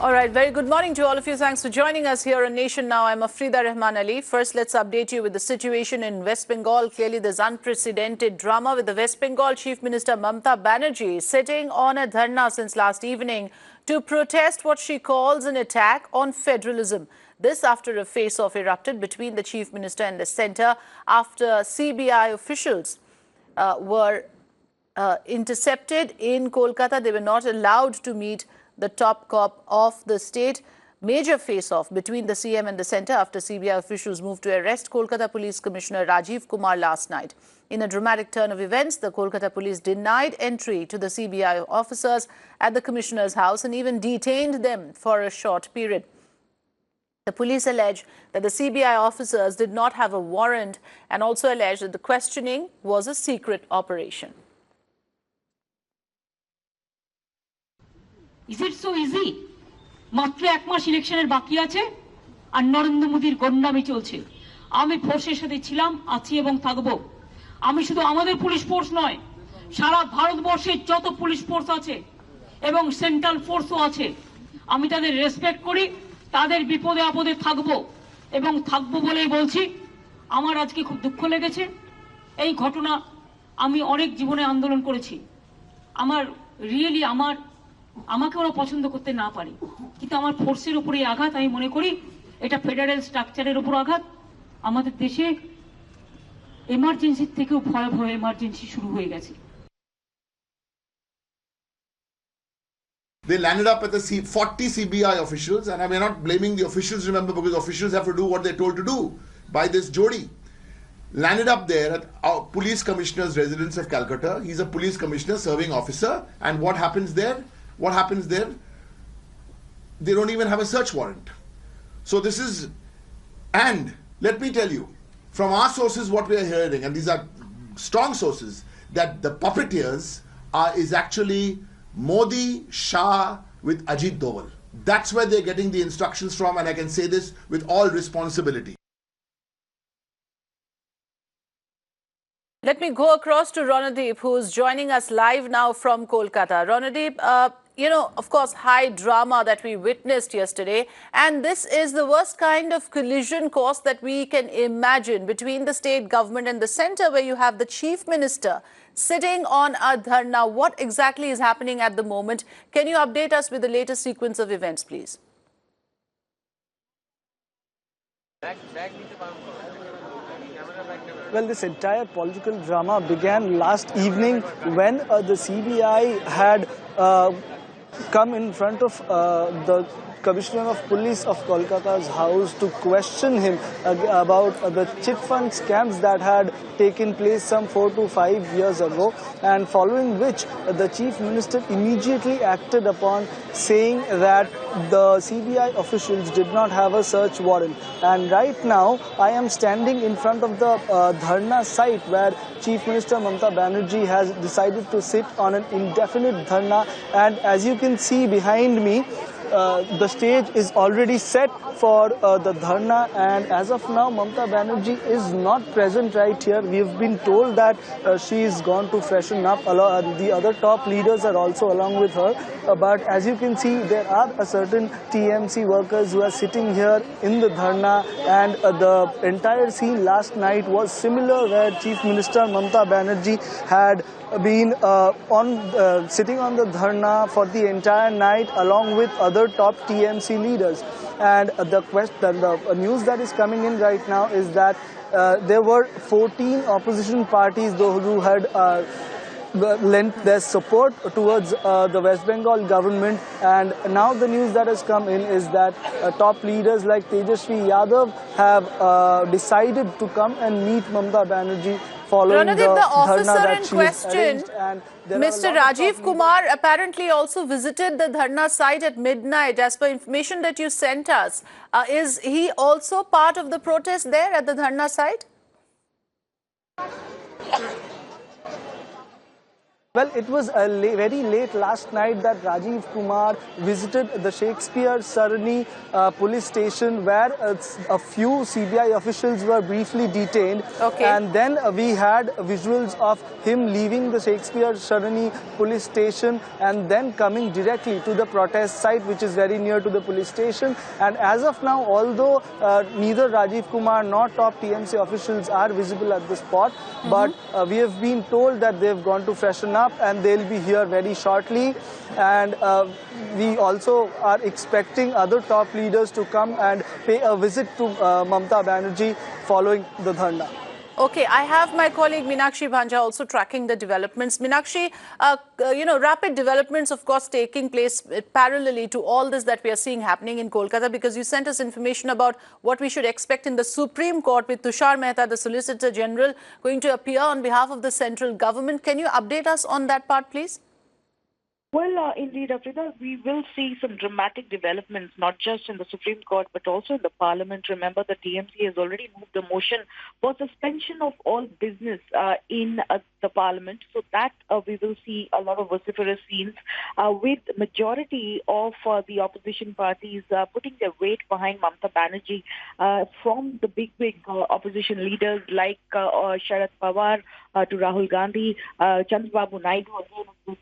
All right, very good morning to all of you. Thanks for joining us here on Nation Now. I'm Afrida Rahman Ali. First, let's update you with the situation in West Bengal. Clearly, there's unprecedented drama with the West Bengal Chief Minister Mamata Banerjee sitting on a dharna since last evening to protest what she calls an attack on federalism. This after a face-off erupted between the Chief Minister and the centre after CBI officials were intercepted in Kolkata. They were not allowed to meet the top cop of the state. Major face-off between the CM and the centre after CBI officials moved to arrest Kolkata Police Commissioner Rajeev Kumar last night. In a dramatic turn of events, the Kolkata police denied entry to the CBI officers at the Commissioner's house and even detained them for a short period. The police allege that the CBI officers did not have a warrant and also allege that the questioning was a secret operation. Is it so easy? মাত্র এক মাস ইলেকশনের বাকি আছে আর নরেন্দ্র মোদির গন্ডামি চলছে। আমি ফোর্সের সাথে ছিলাম, আছি এবং থাকব। আমি শুধু আমাদের পুলিশ ফোর্স নয়, সারা ভারতবর্ষের যত পুলিশ ফোর্স আছে এবং সেন্ট্রাল ফোর্সও আছে, আমি তাদের রেসপেক্ট করি, তাদের বিপদে আপদে থাকব এবং থাকব বলেই বলছি। আমার আজকে খুব দুঃখ লেগেছে এই ঘটনা। আমি অনেক জীবনে আন্দোলন করেছি, আমার রিয়েলি আমাকে ওরা পছন্দ করতে না পারে, কিন্তু আমার ফোর্সের উপরে আঘাত আমি মনে করি এটা ফেডারেল স্ট্রাকচারের উপর আঘাত। আমাদের দেশে এমার্জেন্সির থেকেও ভয়াবহ এমার্জেন্সি শুরু হয়ে গেছে। They landed up at the 40 CBI officials, and I'm not blaming the officials, remember, because officials have to do what they're told to do by this Jodi. Landed up there at our police commissioner's residence of Calcutta. He's a police commissioner, serving officer, and what happens there? What happens there? They don't even have a search warrant. So this is, and let me tell you, from our sources what we are hearing, and these are strong sources, that the puppeteers is actually Modi, Shah with Ajit Doval. That's where they're getting the instructions from, and I can say this with all responsibility. Let me go across to Ranadeep, who is joining us live now from Kolkata. Ranadeep, of course, high drama that we witnessed yesterday, and this is the worst kind of collision course that we can imagine between the state government and the centre, where you have the chief minister sitting on a dharna. What exactly is happening at the moment? Can you update us with the latest sequence of events, please? Well, this entire political drama began last evening when the CBI had come in front of the Commissioner of Police of Kolkata's house to question him about the chit fund scams that had taken place some 4 to 5 years ago, and following which the Chief Minister immediately acted upon, saying that the CBI officials did not have a search warrant. And right now I am standing in front of the Dharna site where Chief Minister Mamata Banerjee has decided to sit on an indefinite dharna, and as you can see behind me, the stage is already set for the dharna, and as of now Mamata Banerjee is not present right here. We have been told that she is gone to freshen up. The other top leaders are also along with her, but as you can see, there are a certain TMC workers who are sitting here in the dharna, and the entire scene last night was similar, where Chief Minister Mamata Banerjee had been sitting on the dharna for the entire night along with other top TMC leaders. And the news that is coming in right now is that there were 14 opposition parties who had lent their support towards the West Bengal government, and now the news that has come in is that top leaders like Tejasvi Yadav have decided to come and meet Mamata Banerjee following Ranadeep, the officer in question, Mr. Rajeev Kumar, apparently also visited the dharna site at midnight. As per information that you sent us, is he also part of the protest there at the dharna site? Well, it was very late last night that Rajeev Kumar visited the Shakespeare Sarani police station, where a few CBI officials were briefly detained. Okay. And then we had visuals of him leaving the Shakespeare Sarani police station and then coming directly to the protest site, which is very near to the police station. And as of now, although neither Rajeev Kumar nor top TMC officials are visible at the spot, but we have been told that they've gone to freshen up and they'll be here very shortly. And we also are expecting other top leaders to come and pay a visit to Mamata Banerjee following the Dharna. Okay, I have my colleague Meenakshi Bhanja also tracking the developments. Meenakshi, rapid developments, of course, taking place parallelly to all this that we are seeing happening in Kolkata, because you sent us information about what we should expect in the Supreme Court with Tushar Mehta, the Solicitor General, going to appear on behalf of the central government. Can you update us on that part, please? Well, indeed, Afrida, we will see some dramatic developments, not just in the Supreme Court, but also in the Parliament. Remember, the TMC has already moved a motion for suspension of all business in the Parliament. So that we will see a lot of vociferous scenes with majority of the opposition parties putting their weight behind Mamata Banerjee from the big opposition leaders like Sharad Pawar to Rahul Gandhi, Chandrababu Naidu, again,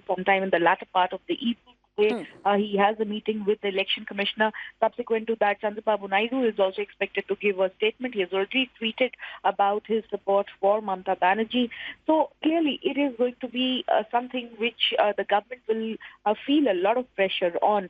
sometime in the latter part of the evening today. He has a meeting with the election commissioner. Subsequent to that, Chandrababu Naidu is also expected to give a statement. He has already tweeted about his support for Mamata Banerjee. So clearly, it is going to be something which the government will feel a lot of pressure on.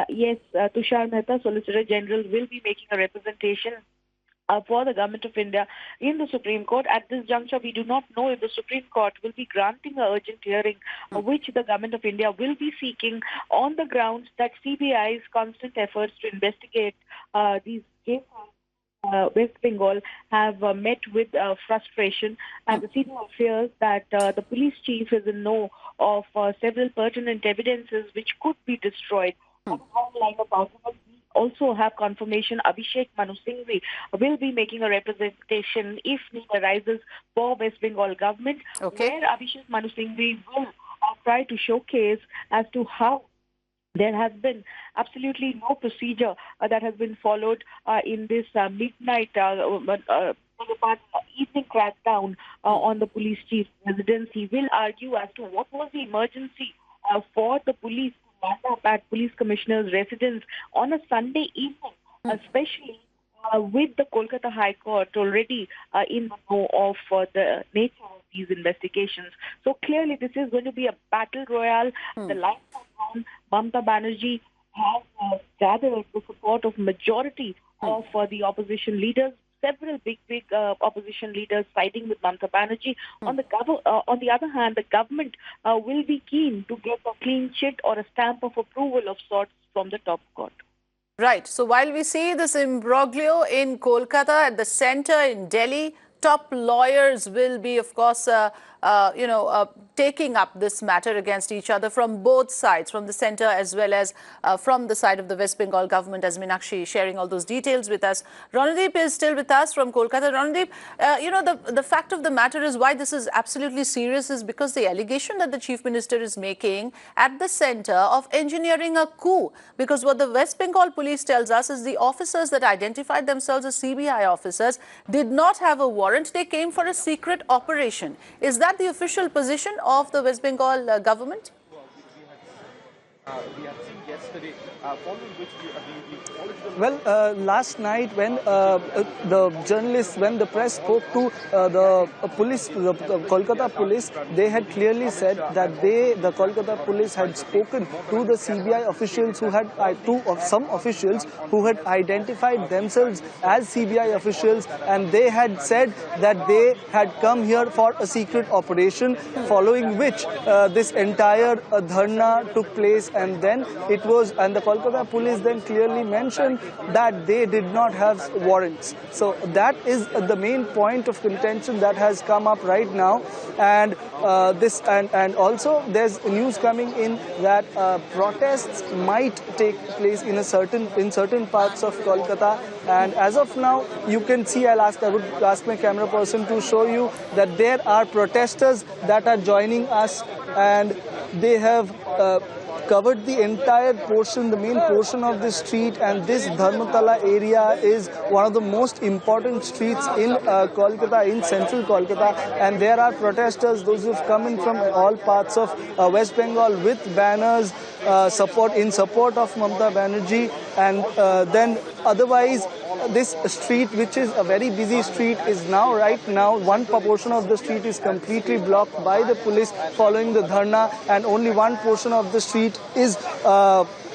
Yes, Tushar Mehta, Solicitor General, will be making a representation for the Government of India in the Supreme Court. At this juncture, we do not know if the Supreme Court will be granting an urgent hearing, which the Government of India will be seeking on the grounds that CBI's constant efforts to investigate these cases West Bengal have met with frustration, and the CBI fears that the police chief is in know of several pertinent evidences which could be destroyed. On one line of argument, also have confirmation Abhishek Manu Singhvi will be making a representation if need arises for West Bengal government, where Abhishek Manu Singhvi will try to showcase as to how there has been absolutely no procedure that has been followed in this midnight evening crackdown on the police chief's residence. He will argue as to what was the emergency for the police at police commissioner's residence on a Sunday evening, especially with the Kolkata High Court already in the know of the nature of these investigations. So clearly this is going to be a battle royale. The lights are on. Mamata Banerjee has gathered the support of majority of the opposition leaders. Several big opposition leaders siding with Mamata Banerjee. On the other hand, the government will be keen to get a clean chit or a stamp of approval of sorts from the top court. Right. So while we see this imbroglio in Kolkata, at the center in Delhi, top lawyers will be, of course, taking up this matter against each other from both sides, from the center as well as from the side of the West Bengal government, as Meenakshi sharing all those details with us. Ranadeep is still with us from Kolkata. Ranadeep, the fact of the matter is why this is absolutely serious is because the allegation that the Chief Minister is making at the center of engineering a coup, because what the West Bengal police tells us is the officers that identified themselves as CBI officers did not have a warrant. They came for a secret operation. Is that the official position of the West Bengal government? We had seen yesterday, following which Well, last night when the journalists, when the press spoke to the police, the Kolkata police, they had clearly said that the Kolkata police had spoken to the CBI officials who had, some officials who had identified themselves as CBI officials, and they had said that they had come here for a secret operation, following which this entire Dharna took place, and then it was, and the Kolkata police then clearly mentioned that they did not have warrants. So that is the main point of contention that has come up right now, and and also there's news coming in that protests might take place in certain parts of Kolkata, and as of now you can see, I would ask my camera person to show you that there are protesters that are joining us and they have covered the entire portion, the main portion of the street, and this Dharmatala area is one of the most important streets in Kolkata, in central Kolkata, and there are protesters, those who have come in from all parts of West Bengal with banners in support of Mamata Banerjee, and then otherwise this street, which is a very busy street, is now right now one portion of the street is completely blocked by the police following the Dharna, and only one portion of the street is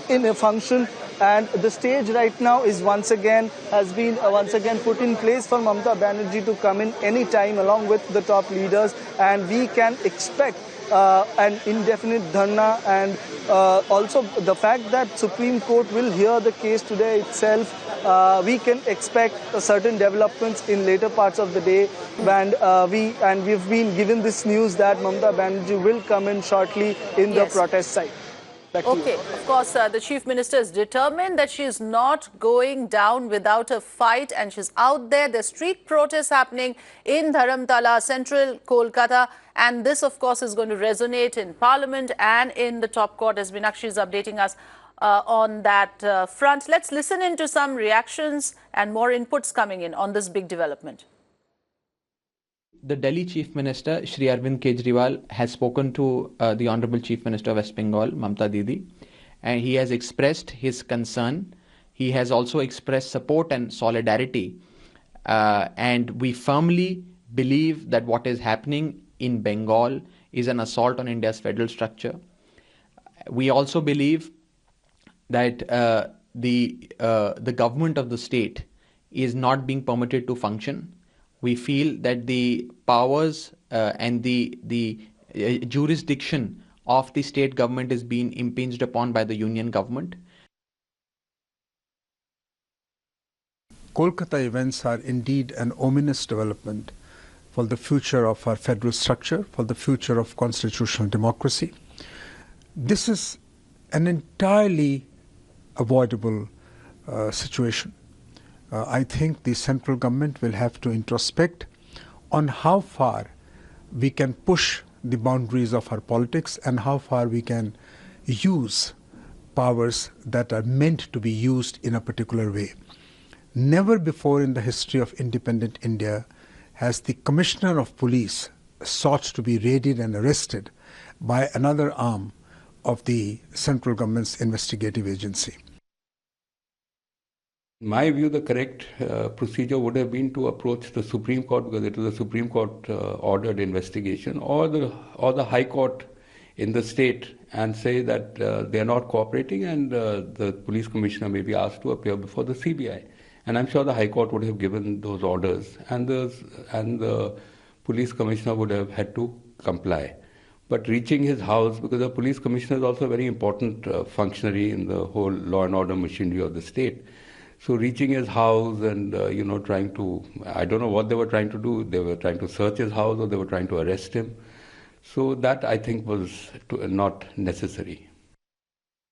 in a function. And the stage right now is once again put in place for Mamata Banerjee to come in any time along with the top leaders, and we can expect an indefinite dharna, and also the fact that Supreme Court will hear the case today itself. We can expect certain developments in later parts of the day, and we've been given this news that Mamata Banerjee will come in shortly in the protest site. Okay, of course, the Chief Minister is determined that she is not going down without a fight, and she's out there. There's street protests happening in Dharamtala, central Kolkata, and this, of course, is going to resonate in Parliament and in the top court, as Meenakshi is updating us on that front. Let's listen into some reactions and more inputs coming in on this big development. The Delhi Chief Minister, Shri Arvind Kejriwal, has spoken to the Honorable Chief Minister of West Bengal, Mamata Didi, and he has expressed his concern. He has also expressed support and solidarity, and we firmly believe that what is happening in Bengal is an assault on India's federal structure. We also believe that the government of the state is not being permitted to function. We feel that the powers and the jurisdiction of the state government is being impinged upon by the union government. Kolkata events are indeed an ominous development for the future of our federal structure, for the future of constitutional democracy. This is an entirely avoidable situation. I think the central government will have to introspect on how far we can push the boundaries of our politics and how far we can use powers that are meant to be used in a particular way. Never before in the history of independent India has the Commissioner of Police sought to be raided and arrested by another arm of the central government's investigative agency. In my view, the correct procedure would have been to approach the Supreme Court, because it was a Supreme Court ordered investigation, or the High Court in the state, and say that they are not cooperating, and the police commissioner may be asked to appear before the CBI. And I'm sure the High Court would have given those orders, and the police commissioner would have had to comply. But reaching his house, because the police commissioner is also a very important functionary in the whole law and order machinery of the state. So reaching his house and, trying to, I don't know what they were trying to do. They were trying to search his house, or they were trying to arrest him. So that, I think, was not necessary.